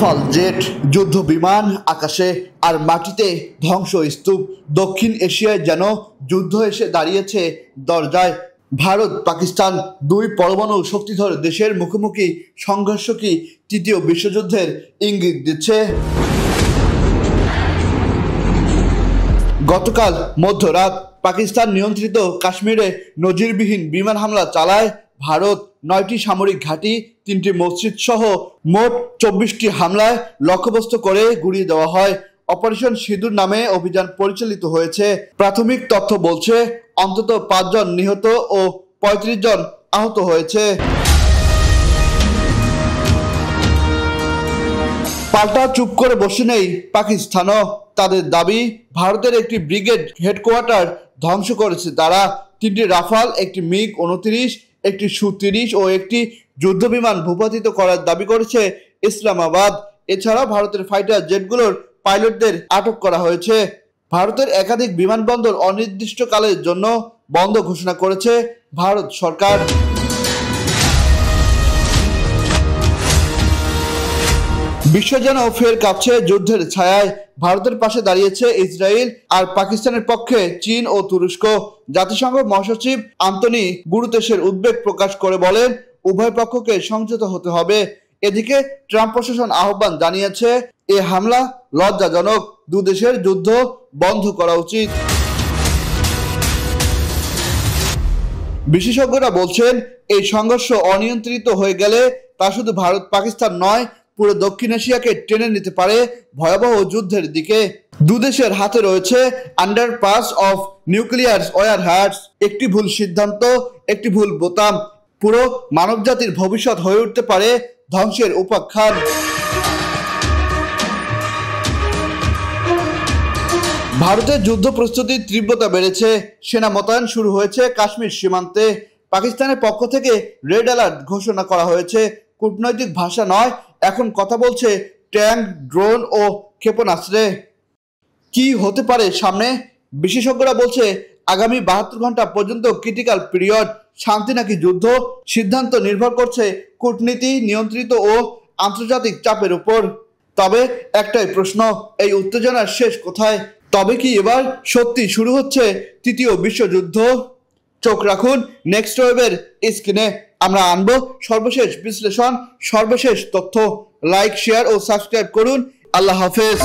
Rafale jet, যুদ্ধ বিমান, আকাশে আর মাটিতে ধ্বংসস্তূপ। দক্ষিণ এশিয়ায় যেন যুদ্ধ এসে দাঁড়িয়েছে দরজায়। ভারত পাকিস্তান দুই পরমাণু শক্তিধর দেশের মুখোমুখি সংঘর্ষ কি তৃতীয় বিশ্বযুদ্ধের ইঙ্গিত দিচ্ছে? গতকাল মধ্যরাত পাকিস্তান নিয়ন্ত্রিত কাশ্মীরে নজিরবিহীন বিমান হামলা চালায় ভারত। 9টি সামরিক ঘাঁটি, 3টি মসজিদ সহ মোট 24টি হামলায় লক্ষ্যবস্তু করে গুড়িয়ে দেওয়া হয়। অপারেশন সিঁদুর নামে অভিযান পরিচালিত হয়েছে। প্রাথমিক তথ্য বলছে অন্তত 5 জন নিহত ও 35 জন আহত হয়েছে। পাল্টা চুপ করে বসে নেই পাকিস্তানও। তাদের দাবি, ভারতের একটি ব্রিগেড হেডকোয়ার্টার ধ্বংস করেছে তারা। 3টি রাফাল, একটি মিগ-29, একটি সু-30 ও একটি যুদ্ধবিমান ভূপাতিত করার দাবি করেছে ইসলামাবাদ। এছাড়া ভারতের ফাইটার জেটগুলোর পাইলটদের আটক করা হয়েছে। ভারতের একাধিক বিমানবন্দর অনির্দিষ্টকালের জন্য বন্ধ ঘোষণা করেছে ভারত সরকার। বিশ্ব যেন ফের কাঁপছে যুদ্ধের ছায়ায়। ভারতের পাশে দাঁড়িয়েছে ইসরায়েল, আর পাকিস্তানের পক্ষে চীন ও তুরস্ক। জাতিসংঘ মহাসচিব আন্তনি গুরুতেশের উদ্বেগ প্রকাশ করে বলেন, উভয় পক্ষকে সংযত হতে হবে। এদিকে ট্রাম্প প্রশাসন আহ্বান জানিয়েছে, এ হামলা লজ্জাজনক, দুদেশের যুদ্ধ বন্ধ করা উচিত। বিশেষজ্ঞরা বলছেন, এই সংঘর্ষ অনিয়ন্ত্রিত হয়ে গেলে তা শুধু ভারত পাকিস্তান নয়, পুরো দক্ষিণ এশিয়াকে টেনে নিতে পারে ভয়াবহ যুদ্ধের দিকে। দুদেশের হাতে রয়েছে আন্ডারপাস অফ নিউক্লিয়ার ওয়ারহেডস। একটি ভুল সিদ্ধান্ত, একটি ভুল বোতাম, পুরো মানবজাতির ভবিষ্যৎ হয়ে উঠতে পারে ধ্বংসের উপাখ্যান। ভারতের যুদ্ধ প্রস্তুতির তীব্রতা বেড়েছে। সেনা মোতায়েন শুরু হয়েছে কাশ্মীর সীমান্তে। পাকিস্তানের পক্ষ থেকে রেড অ্যালার্ট ঘোষণা করা হয়েছে। কূটনৈতিক ভাষা নয়, এখন কথা বলছে ট্যাঙ্ক, ড্রোন ও ক্ষেপণাস্ত্রে। কি হতে পারে সামনে? বিশেষজ্ঞরা বলছে, আগামী 72 ঘন্টা পর্যন্ত ক্রিটিক্যাল পিরিয়ড। শান্তি নাকি যুদ্ধ, সিদ্ধান্ত নির্ভর করছে কূটনীতি নিয়ন্ত্রিত ও আন্তর্জাতিক চাপের উপর। তবে একটাই প্রশ্ন, এই উত্তেজনার শেষ কোথায়? তবে কি এবার সত্যি শুরু হচ্ছে তৃতীয় বিশ্বযুদ্ধ? চোখ রাখুন নেক্সট ওয়েবের স্ক্রিনে। আমরা আনবো সর্বশেষ বিশ্লেষণ, সর্বশেষ তথ্য। লাইক, শেয়ার ও সাবস্ক্রাইব করুন। আল্লাহ হাফেজ।